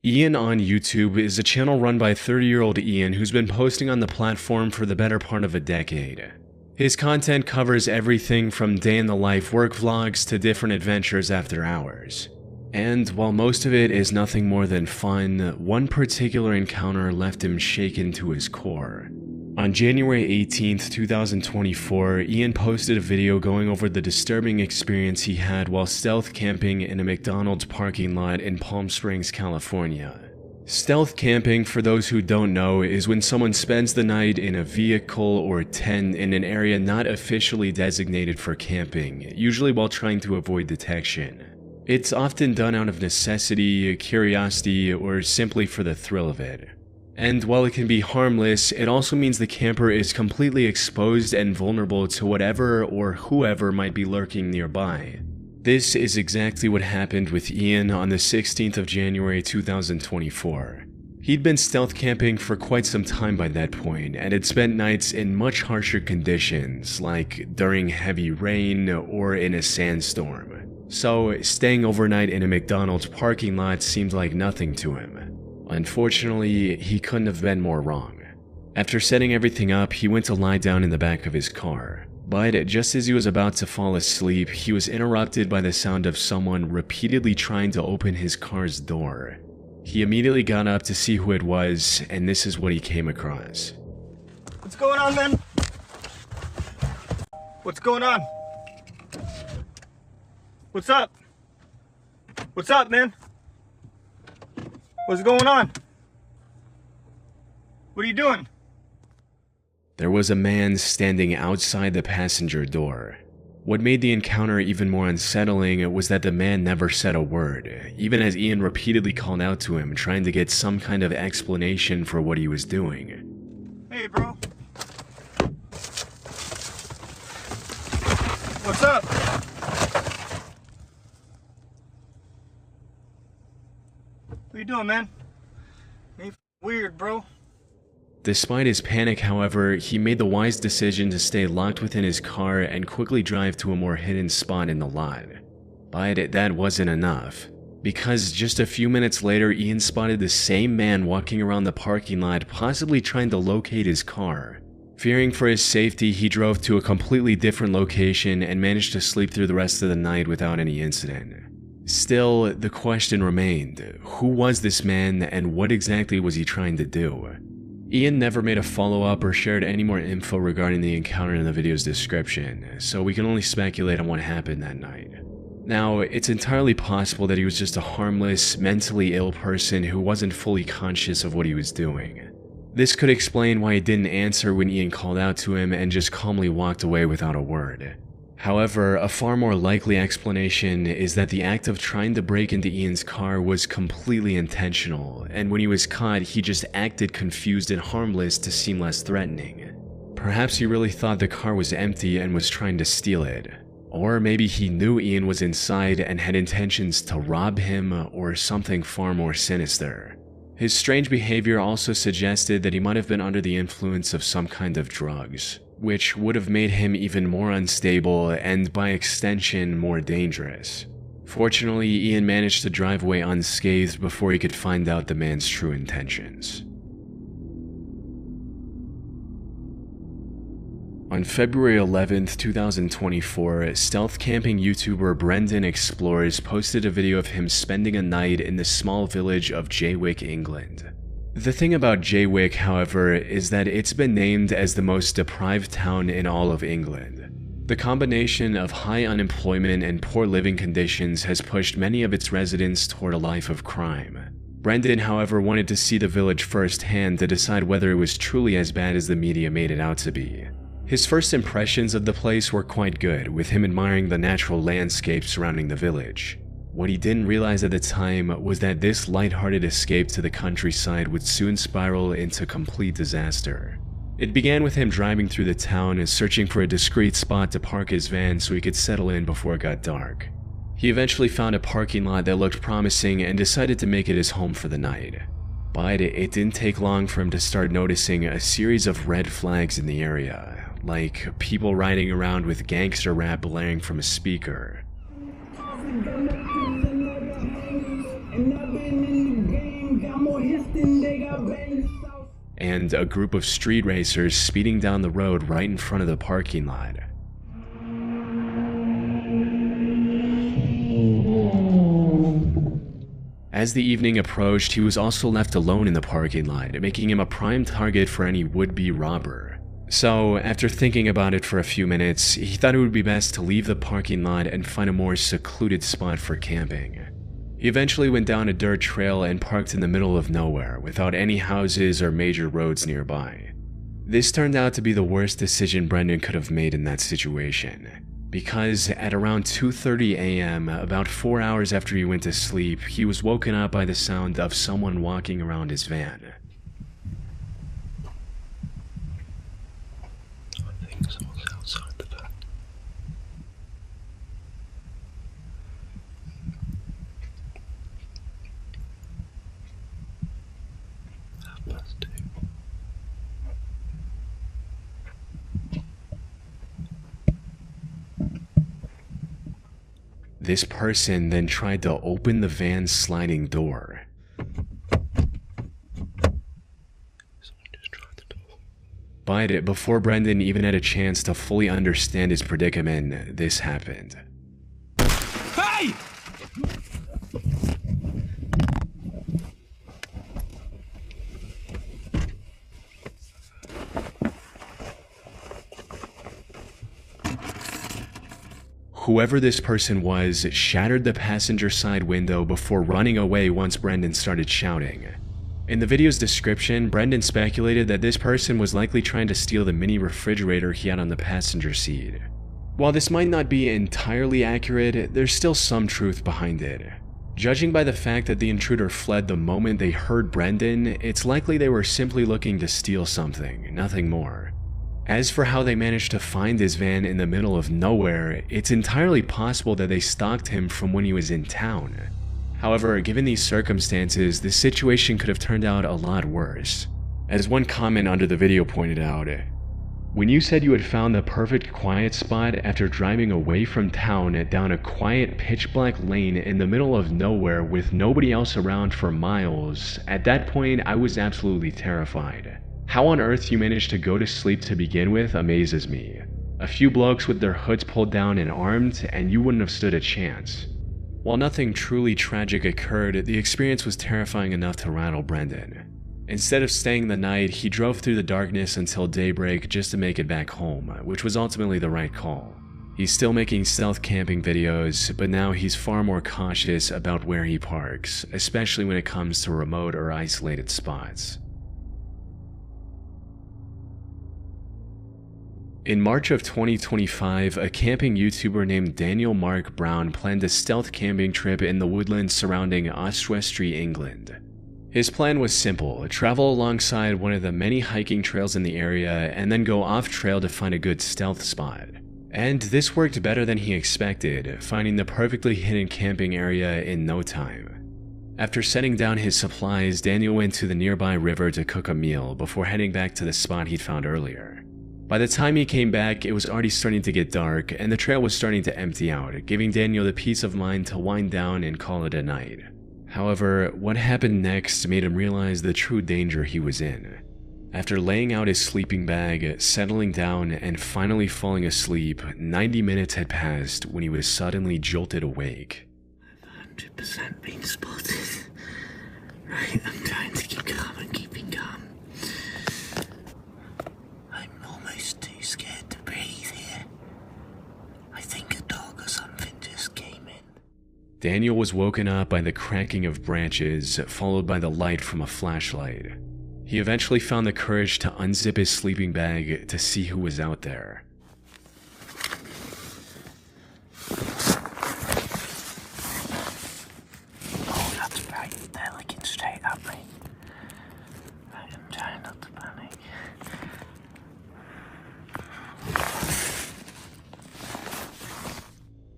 Ian on YouTube is a channel run by 30-year-old Ian who's been posting on the platform for the better part of a decade. His content covers everything from day-in-the-life work vlogs to different adventures after hours. And while most of it is nothing more than fun, one particular encounter left him shaken to his core. On January 18th, 2024, Ian posted a video going over the disturbing experience he had while stealth camping in a McDonald's parking lot in Palm Springs, California. Stealth camping, for those who don't know, is when someone spends the night in a vehicle or tent in an area not officially designated for camping, usually while trying to avoid detection. It's often done out of necessity, curiosity, or simply for the thrill of it. And while it can be harmless, it also means the camper is completely exposed and vulnerable to whatever or whoever might be lurking nearby. This is exactly what happened with Ian on the 16th of January 2024. He'd been stealth camping for quite some time by that point, and had spent nights in much harsher conditions, like during heavy rain or in a sandstorm. So staying overnight in a McDonald's parking lot seemed like nothing to him. Unfortunately, he couldn't have been more wrong. After setting everything up, he went to lie down in the back of his car. But just as he was about to fall asleep, he was interrupted by the sound of someone repeatedly trying to open his car's door. He immediately got up to see who it was, and this is what he came across. What's going on, man? What's going on? What's up? What's up, man? What's going on? What are you doing? There was a man standing outside the passenger door. What made the encounter even more unsettling was that the man never said a word, even as Ian repeatedly called out to him, trying to get some kind of explanation for what he was doing. Hey, bro. What's up? What you doing, man? Ain't weird, bro. Despite his panic, however, he made the wise decision to stay locked within his car and quickly drive to a more hidden spot in the lot. But that wasn't enough, because just a few minutes later, Ian spotted the same man walking around the parking lot, possibly trying to locate his car. Fearing for his safety, he drove to a completely different location and managed to sleep through the rest of the night without any incident. Still, the question remained, who was this man and what exactly was he trying to do? Ian never made a follow-up or shared any more info regarding the encounter in the video's description, so we can only speculate on what happened that night. Now, it's entirely possible that he was just a harmless, mentally ill person who wasn't fully conscious of what he was doing. This could explain why he didn't answer when Ian called out to him and just calmly walked away without a word. However, a far more likely explanation is that the act of trying to break into Ian's car was completely intentional, and when he was caught, he just acted confused and harmless to seem less threatening. Perhaps he really thought the car was empty and was trying to steal it. Or maybe he knew Ian was inside and had intentions to rob him or something far more sinister. His strange behavior also suggested that he might have been under the influence of some kind of drugs, which would have made him even more unstable and, by extension, more dangerous. Fortunately, Ian managed to drive away unscathed before he could find out the man's true intentions. On February 11th, 2024, stealth camping YouTuber Brendan Explores posted a video of him spending a night in the small village of Jaywick, England. The thing about Jaywick, however, is that it's been named as the most deprived town in all of England. The combination of high unemployment and poor living conditions has pushed many of its residents toward a life of crime. Brendan, however, wanted to see the village firsthand to decide whether it was truly as bad as the media made it out to be. His first impressions of the place were quite good, with him admiring the natural landscape surrounding the village. What he didn't realize at the time was that this lighthearted escape to the countryside would soon spiral into complete disaster. It began with him driving through the town and searching for a discreet spot to park his van so he could settle in before it got dark. He eventually found a parking lot that looked promising and decided to make it his home for the night. But it didn't take long for him to start noticing a series of red flags in the area, like people riding around with gangster rap blaring from a speaker. and a group of street racers speeding down the road right in front of the parking lot. As the evening approached, he was also left alone in the parking lot, making him a prime target for any would-be robber. So, after thinking about it for a few minutes, he thought it would be best to leave the parking lot and find a more secluded spot for camping. He eventually went down a dirt trail and parked in the middle of nowhere, without any houses or major roads nearby. This turned out to be the worst decision Brendan could have made in that situation, because at around 2:30 a.m., about 4 hours after he went to sleep, he was woken up by the sound of someone walking around his van. I think someone's outside the van. +2. This person then tried to open the van's sliding door. Someone just tried the door. But before Brendan even had a chance to fully understand his predicament, this happened. Hey! Whoever this person was shattered the passenger side window before running away once Brendan started shouting. In the video's description, Brendan speculated that this person was likely trying to steal the mini refrigerator he had on the passenger seat. While this might not be entirely accurate, there's still some truth behind it. Judging by the fact that the intruder fled the moment they heard Brendan, it's likely they were simply looking to steal something, nothing more. As for how they managed to find his van in the middle of nowhere, it's entirely possible that they stalked him from when he was in town. However, given these circumstances, the situation could have turned out a lot worse. As one comment under the video pointed out, when you said you had found the perfect quiet spot after driving away from town down a quiet pitch-black lane in the middle of nowhere with nobody else around for miles, at that point I was absolutely terrified. How on earth you managed to go to sleep to begin with amazes me. A few blokes with their hoods pulled down and armed, and you wouldn't have stood a chance. While nothing truly tragic occurred, the experience was terrifying enough to rattle Brendan. Instead of staying the night, he drove through the darkness until daybreak just to make it back home, which was ultimately the right call. He's still making stealth camping videos, but now he's far more cautious about where he parks, especially when it comes to remote or isolated spots. In March of 2025, a camping YouTuber named Daniel Mark Brown planned a stealth camping trip in the woodlands surrounding Oswestry, England. His plan was simple: travel alongside one of the many hiking trails in the area and then go off-trail to find a good stealth spot. And this worked better than he expected, finding the perfectly hidden camping area in no time. After setting down his supplies, Daniel went to the nearby river to cook a meal before heading back to the spot he'd found earlier. By the time he came back, it was already starting to get dark, and the trail was starting to empty out, giving Daniel the peace of mind to wind down and call it a night. However, what happened next made him realize the true danger he was in. After laying out his sleeping bag, settling down, and finally falling asleep, 90 minutes had passed when he was suddenly jolted awake. I've 100% been spotted. Right, I'm trying to keep calm and keeping calm. I'm almost too scared to breathe here. I think a dog or something just came in. Daniel was woken up by the cracking of branches, followed by the light from a flashlight. He eventually found the courage to unzip his sleeping bag to see who was out there. Oh, that's right. They're looking straight at me. Right, I'm trying not to panic.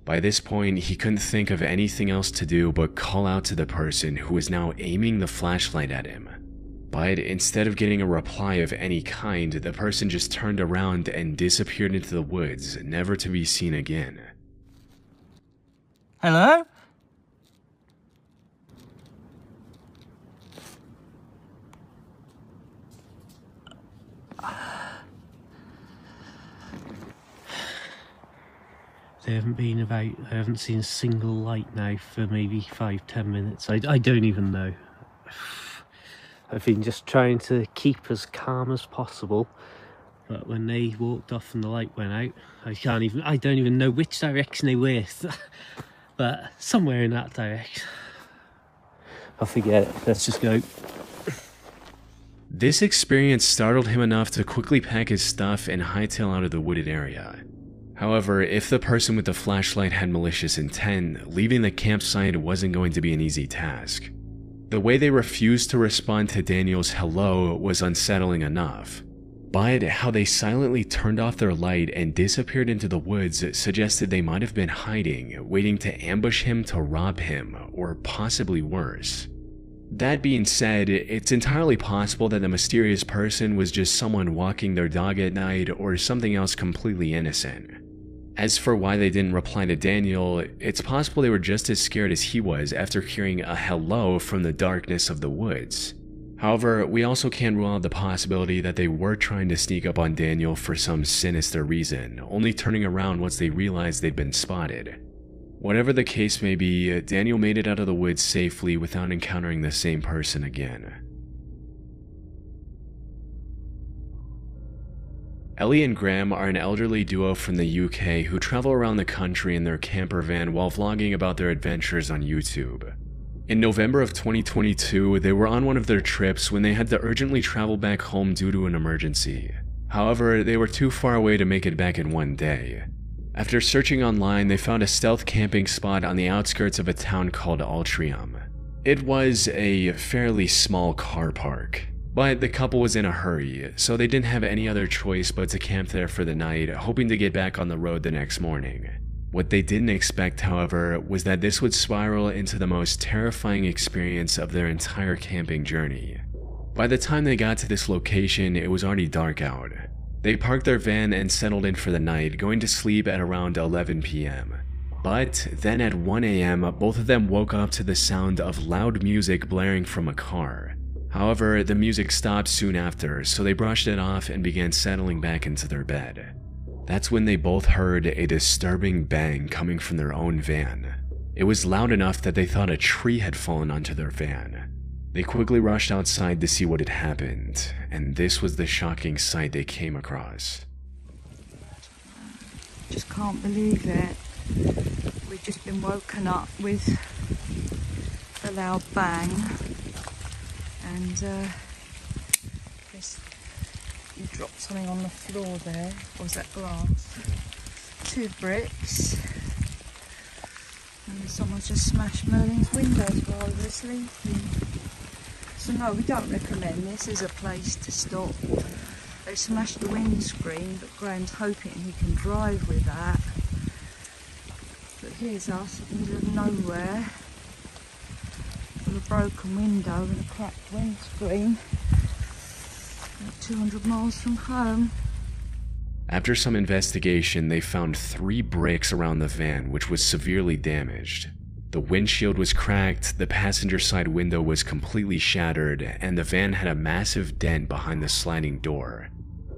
By this point, he couldn't think of anything else to do but call out to the person who was now aiming the flashlight at him. But instead of getting a reply of any kind, the person just turned around and disappeared into the woods, never to be seen again. Hello? They haven't been about. I haven't seen a single light now for maybe 5-10 minutes. I don't even know. I've been just trying to keep as calm as possible, but when they walked off and the light went out, I don't even know which direction they were, but somewhere in that direction. I'll forget it. Let's just go. This experience startled him enough to quickly pack his stuff and hightail out of the wooded area. However, if the person with the flashlight had malicious intent, leaving the campsite wasn't going to be an easy task. The way they refused to respond to Daniel's hello was unsettling enough, but how they silently turned off their light and disappeared into the woods suggested they might have been hiding, waiting to ambush him to rob him, or possibly worse. That being said, it's entirely possible that the mysterious person was just someone walking their dog at night or something else completely innocent. As for why they didn't reply to Daniel, it's possible they were just as scared as he was after hearing a hello from the darkness of the woods. However, we also can't rule out the possibility that they were trying to sneak up on Daniel for some sinister reason, only turning around once they realized they'd been spotted. Whatever the case may be, Daniel made it out of the woods safely without encountering the same person again. Ellie and Graham are an elderly duo from the UK who travel around the country in their camper van while vlogging about their adventures on YouTube. In November of 2022, they were on one of their trips when they had to urgently travel back home due to an emergency. However, they were too far away to make it back in one day. After searching online, they found a stealth camping spot on the outskirts of a town called Altrincham. It was a fairly small car park, but the couple was in a hurry, so they didn't have any other choice but to camp there for the night, hoping to get back on the road the next morning. What they didn't expect, however, was that this would spiral into the most terrifying experience of their entire camping journey. By the time they got to this location, it was already dark out. They parked their van and settled in for the night, going to sleep at around 11 p.m. But then at 1 a.m., both of them woke up to the sound of loud music blaring from a car. However, the music stopped soon after, so they brushed it off and began settling back into their bed. That's when they both heard a disturbing bang coming from their own van. It was loud enough that they thought a tree had fallen onto their van. They quickly rushed outside to see what had happened, and this was the shocking sight they came across. Just can't believe it. We've just been woken up with a loud bang, and you dropped something on the floor there. Was that glass? 2 bricks. And someone's just smashed Merlin's windows while we were sleeping. So no, we don't recommend this as a place to stop. They smashed the windscreen, but Graham's hoping he can drive with that. But here's us in the middle of nowhere, with a broken window and a cracked windscreen. 200 miles from home. After some investigation, they found 3 bricks around the van, which was severely damaged. The windshield was cracked, the passenger side window was completely shattered, and the van had a massive dent behind the sliding door.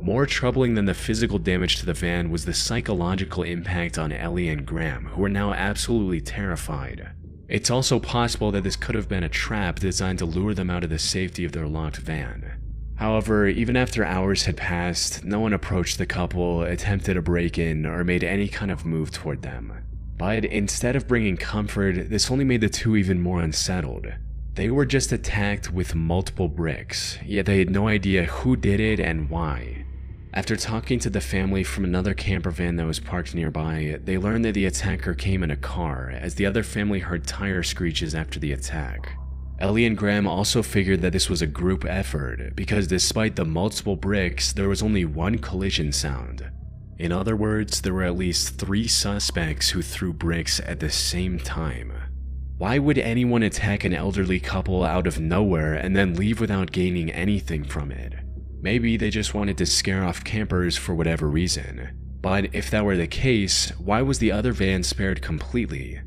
More troubling than the physical damage to the van was the psychological impact on Ellie and Graham, who were now absolutely terrified. It's also possible that this could have been a trap designed to lure them out of the safety of their locked van. However, even after hours had passed, no one approached the couple, attempted a break-in, or made any kind of move toward them. But instead of bringing comfort, this only made the two even more unsettled. They were just attacked with multiple bricks, yet they had no idea who did it and why. After talking to the family from another camper van that was parked nearby, they learned that the attacker came in a car, as the other family heard tire screeches after the attack. Ellie and Graham also figured that this was a group effort, because despite the multiple bricks, there was only one collision sound. In other words, there were at least 3 suspects who threw bricks at the same time. Why would anyone attack an elderly couple out of nowhere and then leave without gaining anything from it? Maybe they just wanted to scare off campers for whatever reason. But if that were the case, why was the other van spared completely?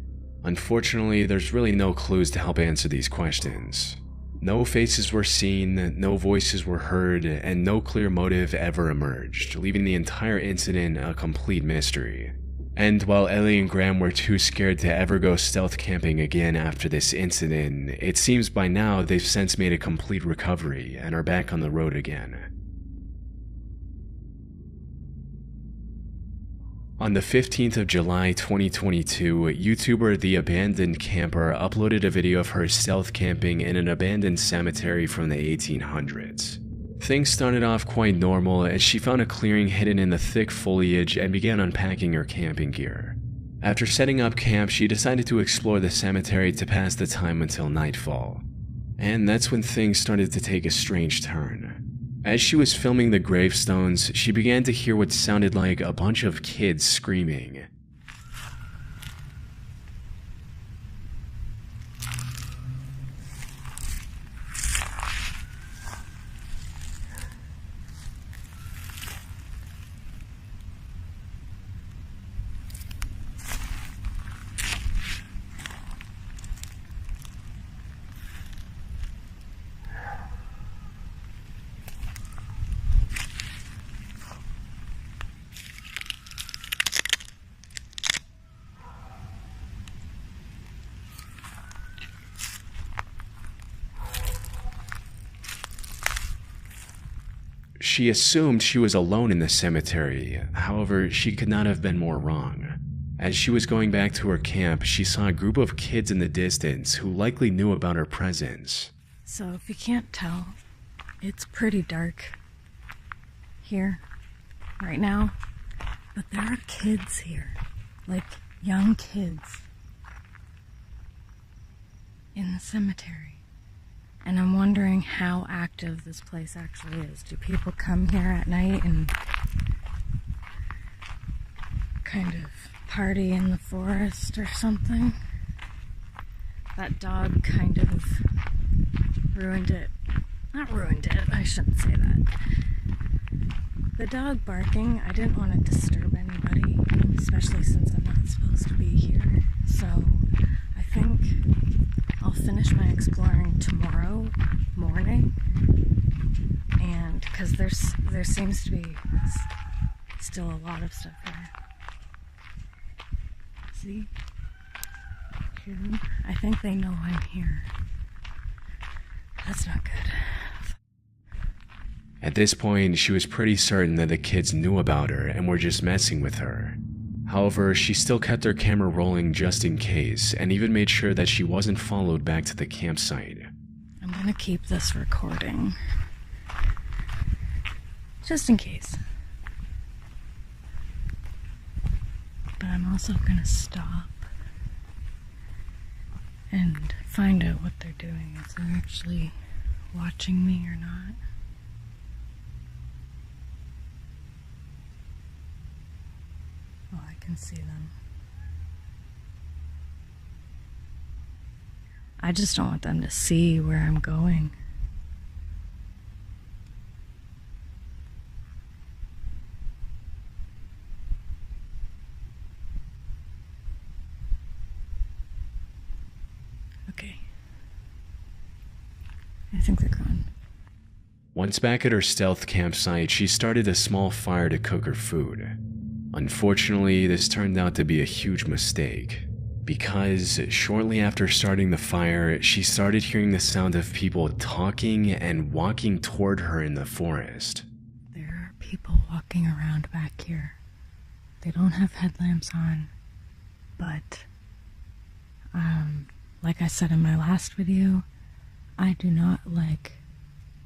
Unfortunately, there's really no clues to help answer these questions. No faces were seen, no voices were heard, and no clear motive ever emerged, leaving the entire incident a complete mystery. And while Ellie and Graham were too scared to ever go stealth camping again after this incident, it seems by now they've since made a complete recovery and are back on the road again. On the 15th of July 2022, YouTuber The Abandoned Camper uploaded a video of her stealth camping in an abandoned cemetery from the 1800s. Things started off quite normal as she found a clearing hidden in the thick foliage and began unpacking her camping gear. After setting up camp, she decided to explore the cemetery to pass the time until nightfall. And that's when things started to take a strange turn. As she was filming the gravestones, she began to hear what sounded like a bunch of kids screaming. She assumed she was alone in the cemetery, however, she could not have been more wrong. As she was going back to her camp, she saw a group of kids in the distance who likely knew about her presence. So if you can't tell, it's pretty dark here right now, but there are kids here, like young kids in the cemetery. And I'm wondering how active this place actually is. Do people come here at night and kind of party in the forest or something? That dog kind of ruined it. Not ruined it, I shouldn't say that. The dog barking, I didn't want to disturb anybody, especially since I'm not supposed to be here. So I think I'll finish my exploring tomorrow morning, and because there seems to be still a lot of stuff here. See? Hear them? I think they know I'm here. That's not good. At this point, she was pretty certain that the kids knew about her and were just messing with her. However, she still kept her camera rolling just in case, and even made sure that she wasn't followed back to the campsite. I'm gonna keep this recording, just in case. But I'm also gonna stop and find out what they're doing, if they're actually watching me or not. Oh, I can see them. I just don't want them to see where I'm going. Okay. I think they're gone. Once back at her stealth campsite, she started a small fire to cook her food. Unfortunately, this turned out to be a huge mistake, because shortly after starting the fire, she started hearing the sound of people talking and walking toward her in the forest. There are people walking around back here. They don't have headlamps on, but like I said in my last video, I do not like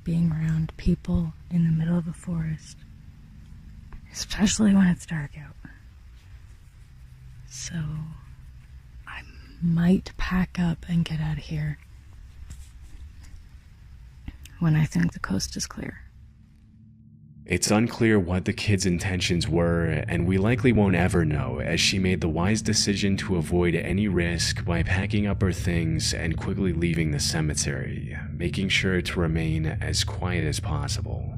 being around people in the middle of a forest, especially when it's dark out. So I might pack up and get out of here when I think the coast is clear. It's unclear what the kids' intentions were, and we likely won't ever know, as she made the wise decision to avoid any risk by packing up her things and quickly leaving the cemetery, making sure to remain as quiet as possible.